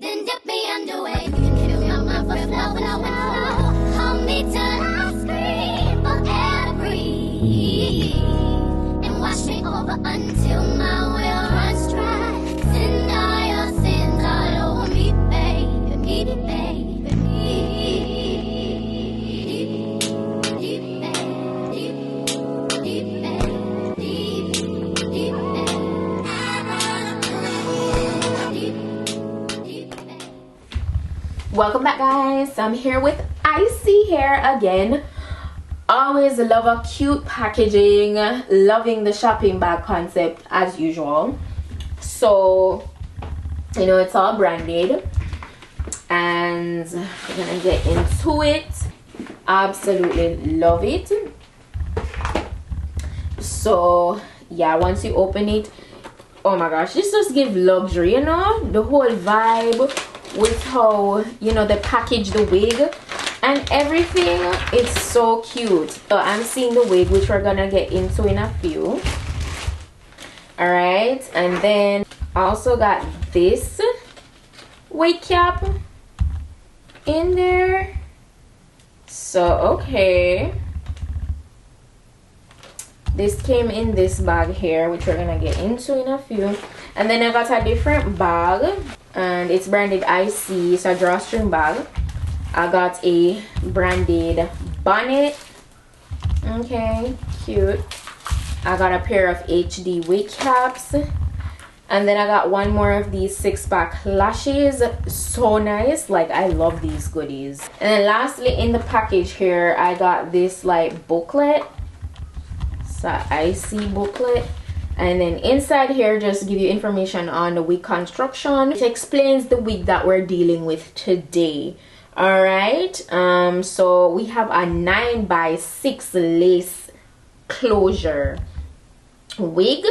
Then dip me underway. You can fill my mouth with flow, flow, flow. Hold me till I scream for every and wash me over until my will runs dry. Send all your sins all over me, baby, me, baby, me. Deep, deep, deep, deep, deep, deep, Welcome back, guys. I'm here with ISEE here again. Always love a cute packaging, loving the shopping bag concept as usual. So, you know, it's all branded and we're gonna get into it. Absolutely love it. So yeah, once you open it, oh my gosh, this just gives luxury, you know, the whole vibe with how, you know, they package the wig and everything. It's so cute. So I'm seeing the wig, which we're gonna get into in a few. All right, and then I also got this wig cap in there. So okay, this came in this bag here, which we're gonna get into in a few. And then I got a different bag, and it's branded ISEE. It's a drawstring bag. I got a branded bonnet. Okay, cute. I got a pair of HD wig caps, and then I got one more of these 6-pack lashes. So nice. Like, I love these goodies. And then lastly, in the package here, I got this like booklet. It's an ISEE booklet. And then inside here, just give you information on the wig construction. It explains the wig that we're dealing with today. All right, so we have a 9x6 lace closure wig.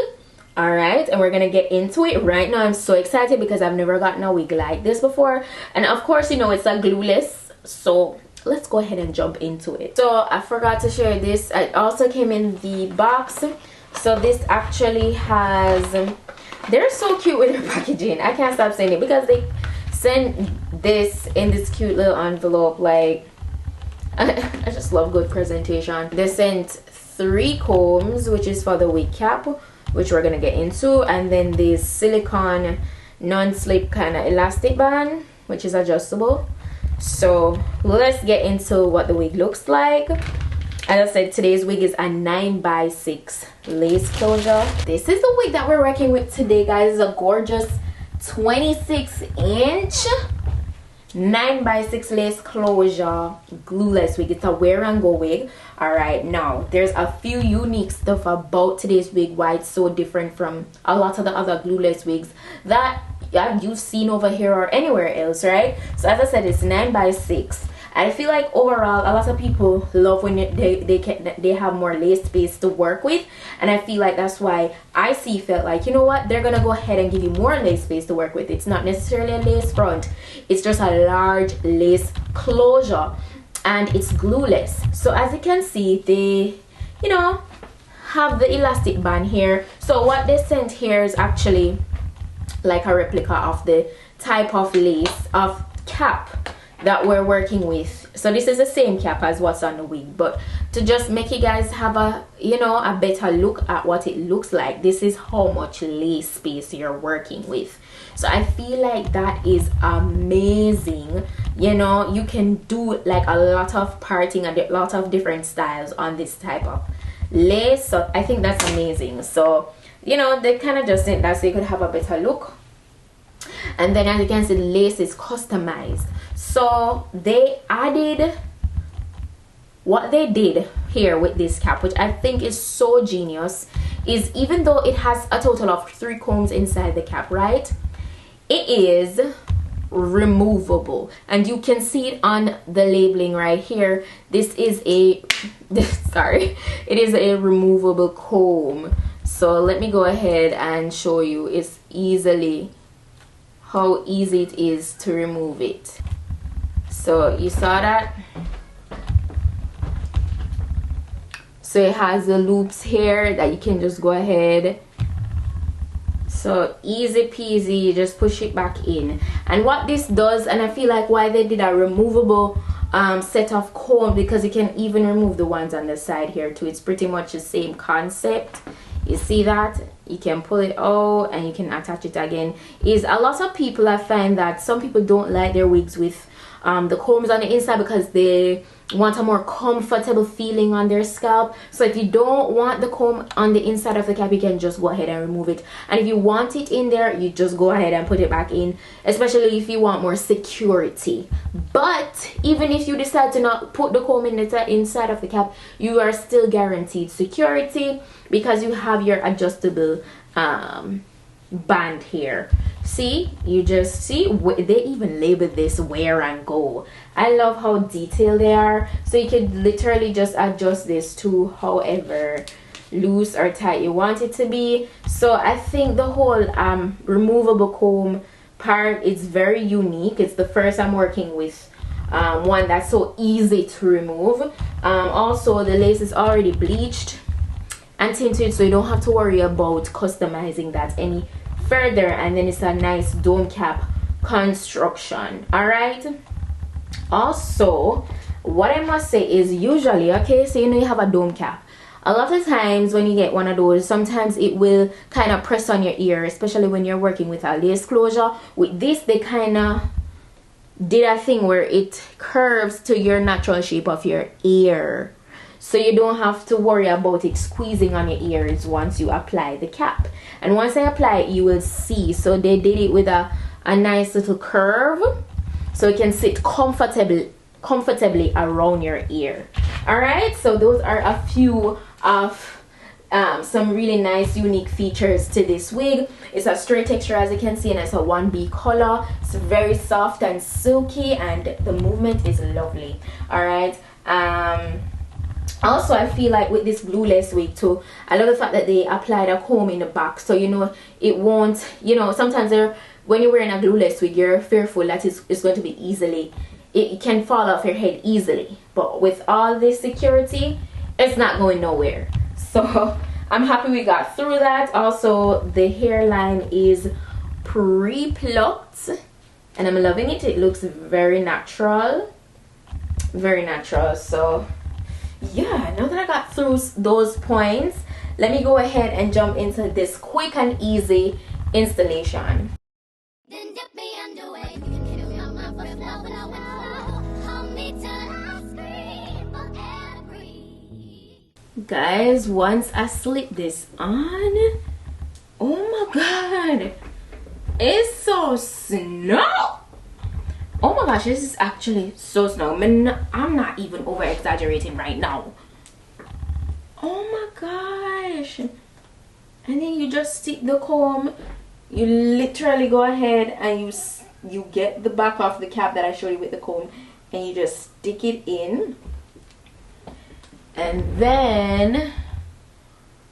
All right, and we're gonna get into it right now. I'm so excited because I've never gotten a wig like this before, and of course, you know, it's a glueless, so let's go ahead and jump into it. So I forgot to share this. It also came in the box. So this actually has, they're so cute with their packaging. I can't stop saying it because they send this in this cute little envelope. Like, I just love good presentation. They sent 3 combs, which is for the wig cap, which we're gonna get into, and then this silicone non-slip kind of elastic band, which is adjustable. So let's get into what the wig looks like. As I said, today's wig is a 9x6 lace closure. This is the wig that we're working with today, guys. It's a gorgeous 26-inch 9x6 lace closure glueless wig. It's a wear and go wig. All right, now there's a few unique stuff about today's wig, why it's so different from a lot of the other glueless wigs that you've seen over here or anywhere else, right? So as I said, it's 9x6. I feel like overall a lot of people love when they have more lace space to work with, and I feel like that's why ISEE felt like, you know what, they're gonna go ahead and give you more lace space to work with. It's not necessarily a lace front, it's just a large lace closure, and it's glueless. So as you can see, they, you know, have the elastic band here. So what they sent here is actually like a replica of the type of lace of cap that we're working with. So this is the same cap as what's on the wig, but to just make you guys have a, you know, a better look at what it looks like, this is how much lace space you're working with. So I feel like that is amazing. You know, you can do like a lot of parting and a lot of different styles on this type of lace. So I think that's amazing. So, you know, they kind of just did that so you could have a better look. And then as you can see, the lace is customized. So they added, what they did here with this cap, which I think is so genius, is even though it has a total of 3 combs inside the cap, right, it is removable, and you can see it on the labeling right here. This is a sorry, it is a removable comb. So let me go ahead and show you. It's easily how easy it is to remove it. So you saw that. So it has the loops here that you can just go ahead. So So easy peasy, you just push it back in. And what this does, and I feel like why they did a removable set of comb, because you can even remove the ones on the side here too. It's pretty much the same concept. You see that? You can pull it out and you can attach it again. Is a lot of people, I find that some people don't like their wigs with the combs on the inside because they want a more comfortable feeling on their scalp. So if you don't want the comb on the inside of the cap, you can just go ahead and remove it. And if you want it in there, you just go ahead and put it back in, especially if you want more security. But even if you decide to not put the comb in the inside of the cap, you are still guaranteed security because you have your adjustable band here. See, you just see they even label this wear and go. I love how detailed they are. So you can literally just adjust this to however loose or tight you want it to be. So I think the whole removable comb part is very unique. It's the first I'm working with one that's so easy to remove. Also the lace is already bleached and tinted, so you don't have to worry about customizing that any further. And then it's a nice dome cap construction. All right, also what I must say is usually, okay, so you know you have a dome cap, a lot of times when you get one of those, sometimes it will kind of press on your ear, especially when you're working with a lace closure. With this, they kind of did a thing where it curves to your natural shape of your ear, so you don't have to worry about it squeezing on your ears once you apply the cap. And once I apply it, you will see. So they did it with a nice little curve, so it can sit comfortably around your ear. All right, so those are a few of some really nice unique features to this wig. It's a straight texture, as you can see, and it's a 1B color. It's very soft and silky, and the movement is lovely. All right, also I feel like with this glueless wig too, I love the fact that they applied a comb in the back, so you know it won't, you know, sometimes when you're wearing a glueless wig, you're fearful that it's going to be easily, it can fall off your head easily. But with all this security, it's not going nowhere. So I'm happy we got through that. Also the hairline is pre-plucked and I'm loving it. It looks very natural, very natural. So yeah, now that I got through those points, let me go ahead and jump into this quick and easy installation. Then dip me underway. You can kill my mind for flow. Hold me till I scream for every. Guys, once I slip this on, oh my god, it's so snug. Oh my gosh, this is actually so snug. I'm not even over exaggerating right now. Oh my gosh. And then you just stick the comb. You literally go ahead and you get the back of the cap that I showed you with the comb, and you just stick it in. And then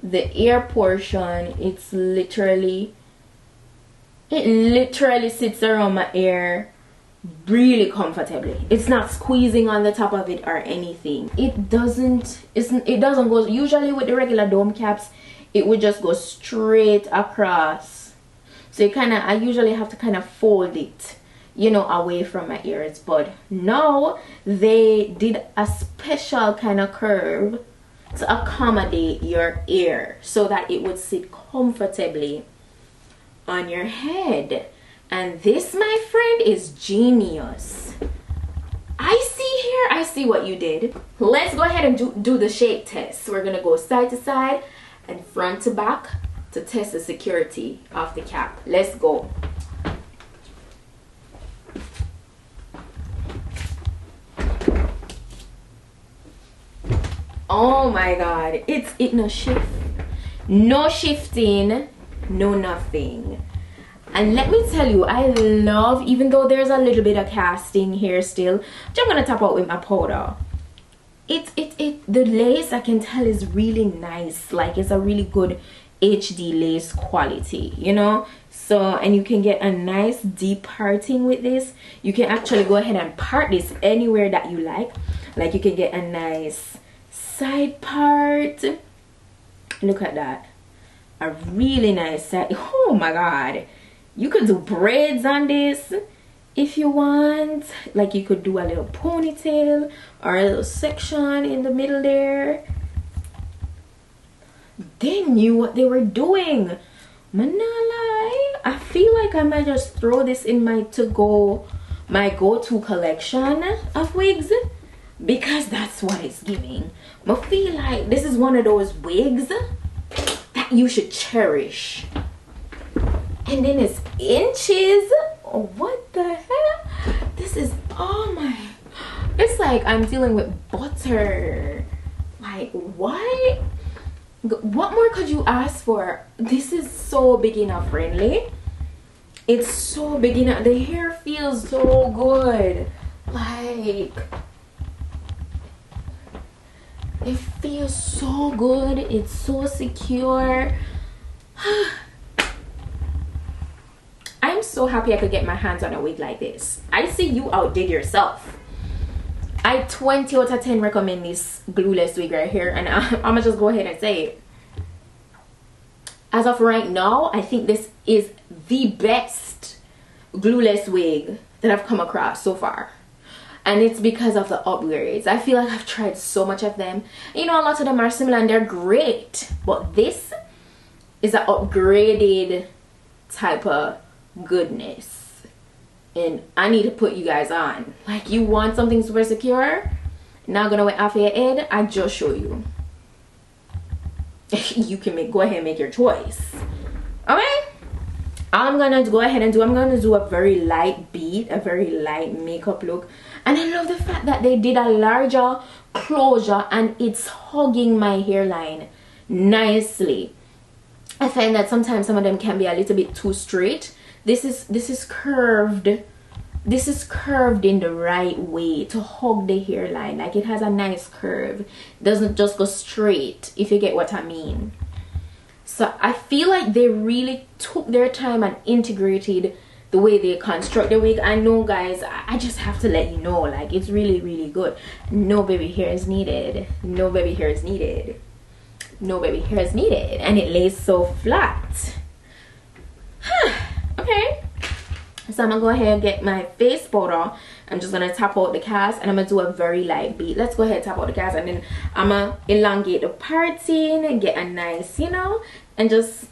the ear portion, it literally sits around my ear really comfortably. It's not squeezing on the top of it or anything. It doesn't go, usually with the regular dome caps it would just go straight across, so I usually have to kind of fold it, you know, away from my ears. But now they did a special kind of curve to accommodate your ear so that it would sit comfortably on your head. And this, my friend, is genius. I see what you did. Let's go ahead and do the shape test. We're gonna go side to side and front to back to test the security of the cap. Let's go. Oh my god, it no shift, no shifting, no nothing. And let me tell you, I love, even though there's a little bit of casting here still, which I'm gonna tap out with my powder, the lace, I can tell, is really nice. Like, it's a really good HD lace quality, you know. So, and you can get a nice deep parting with this. You can actually go ahead and part this anywhere that you like you can get a nice side part. Look at that. a really nice set. Oh my god, you could do braids on this if you want. Like you could do a little ponytail or a little section in the middle there. They knew what they were doing. Manala, I feel like I might just throw this in my go-to collection of wigs, because that's what it's giving. I feel like this is one of those wigs that you should cherish. And then it's inches. Oh, what the hell? This is, oh my, it's like I'm dealing with butter. Like, what? What more could you ask for? This is so beginner friendly. It's so beginner. The hair feels so good. Like, it feels so good. It's so secure. I'm so happy I could get my hands on a wig like this. I see you outdid yourself. I 20 out of 10 recommend this glueless wig right here, and I'm gonna just go ahead and say it. As of right now, I think this is the best glueless wig that I've come across so far. And it's because of the upgrades. I feel like I've tried so much of them. You know, a lot of them are similar and they're great. But this is an upgraded type of goodness. And I need to put you guys on. Like, you want something super secure? Not gonna wait off your head? I just show you. You can go ahead and make your choice. Okay? All I'm gonna go ahead and do, I'm gonna do a very light beat, a very light makeup look. And I love the fact that they did a larger closure and it's hugging my hairline nicely. I find that sometimes some of them can be a little bit too straight. This is curved. This is curved in the right way to hug the hairline. Like, it has a nice curve. It doesn't just go straight, if you get what I mean. So I feel like they really took their time and integrated the way they construct the wig. I know, guys, I just have to let you know, like, it's really, really good. No baby hair is needed. No baby hair is needed. No baby hair is needed. And it lays so flat. Okay. So I'm gonna go ahead and get my face powder. I'm just gonna tap out the cast and I'm gonna do a very light beat. Let's go ahead and tap out the cast, and then I'm gonna elongate the parting and get a nice, you know, and just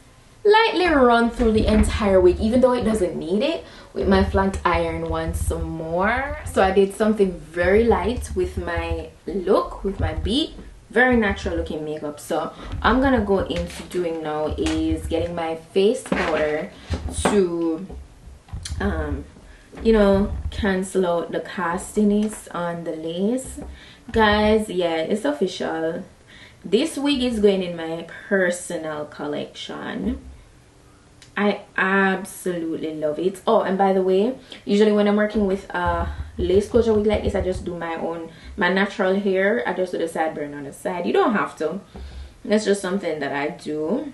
lightly run through the entire wig, even though it doesn't need it, with my flat iron once some more. So I did something very light with my look, with my beat. Very natural looking makeup. So I'm gonna go into doing now is getting my face powder to you know, cancel out the castiness on the lace. Guys, yeah, it's official. This wig is going in my personal collection. I absolutely love it. Oh, and by the way, usually when I'm working with a lace closure wig like this, I just do my natural hair. I just do the sideburn on the side. You don't have to. That's just something that I do.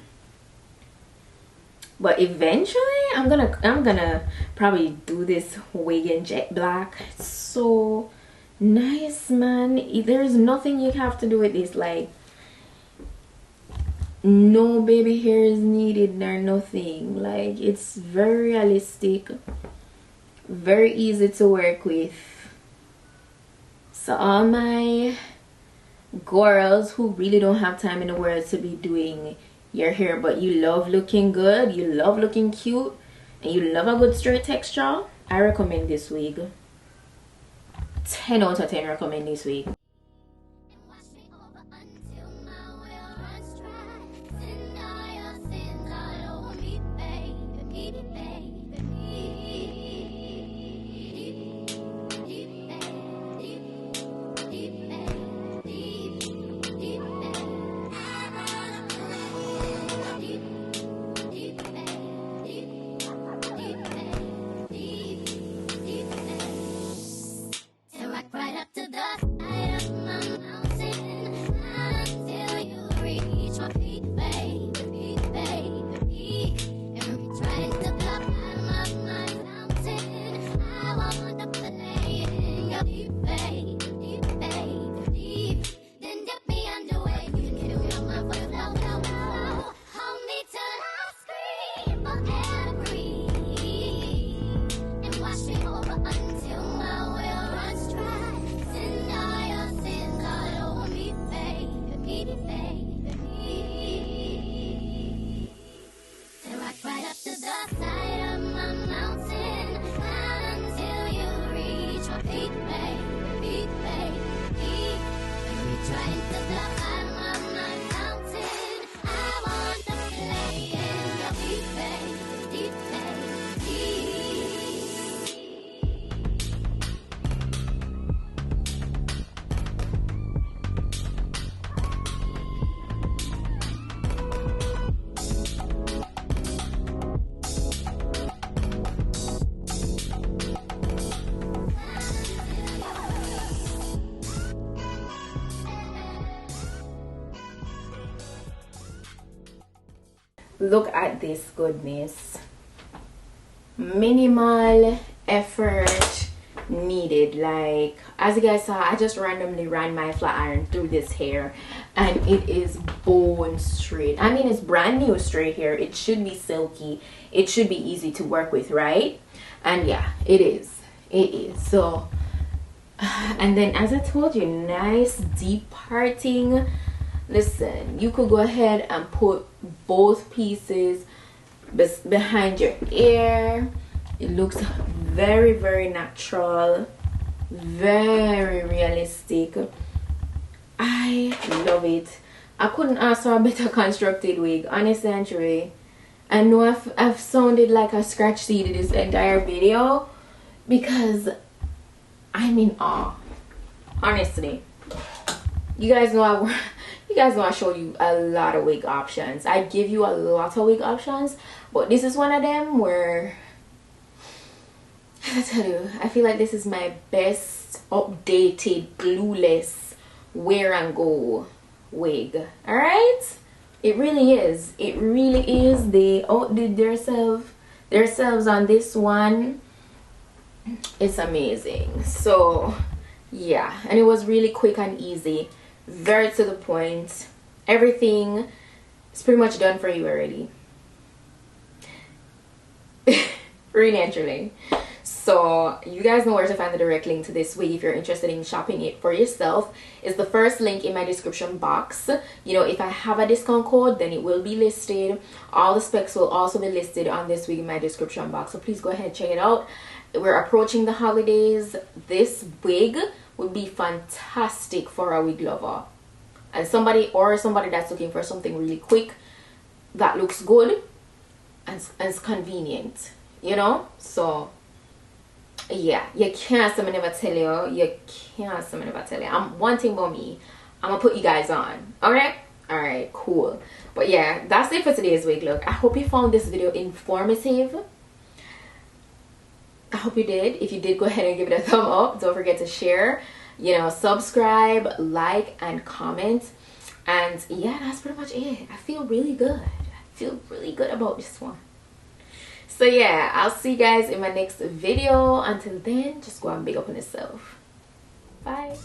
But eventually I'm gonna probably do this wig in jet black. It's so nice, man. There's nothing you have to do with this. Like, no baby hair is needed or nothing. Like, it's very realistic, very easy to work with. So all my girls who really don't have time in the world to be doing your hair, but you love looking good, you love looking cute, and you love a good straight texture, I recommend this wig. 10 out of 10 recommend this wig. Right up to the look at this goodness. Minimal effort needed. Like, as you guys saw, I just randomly ran my flat iron through this hair and it is bone straight. I mean, it's brand new straight hair. It should be silky. It should be easy to work with, right? And yeah, it is. So, and then as I told you, nice deep parting. Listen, you could go ahead and put both pieces behind your ear. It looks very, very natural, very realistic. I love it. I couldn't ask for a better constructed wig, honestly and truly. I know I've sounded like a scratch seed this entire video because I'm in awe. Honestly, you guys know I show you a lot of wig options. I give you a lot of wig options, but this is one of them where I tell you, I feel like this is my best updated glueless wear and go wig. All right, it really is. It really is. They outdid themselves on this one. It's amazing. So yeah, and it was really quick and easy, very to the point. Everything is pretty much done for you already. Really and truly. So you guys know where to find the direct link to this wig if you're interested in shopping it for yourself. It's the first link in my description box. You know, if I have a discount code, then it will be listed. All the specs will also be listed on this wig in my description box, so please go ahead and check it out. We're approaching the holidays. This wig would be fantastic for a wig lover and somebody that's looking for something really quick that looks good and is convenient, you know. So yeah, you can't say me never tell you. You can't say me never tell you. One thing about me, I'm gonna put you guys on. Alright, cool. But yeah, that's it for today's wig look. I hope you found this video informative. I hope you did. If you did, go ahead and give it a thumb up. Don't forget to share, you know, subscribe, like, and comment. And yeah, that's pretty much it. I feel really good. I feel really good about this one. So yeah, I'll see you guys in my next video. Until then, just go and big up on yourself. Bye.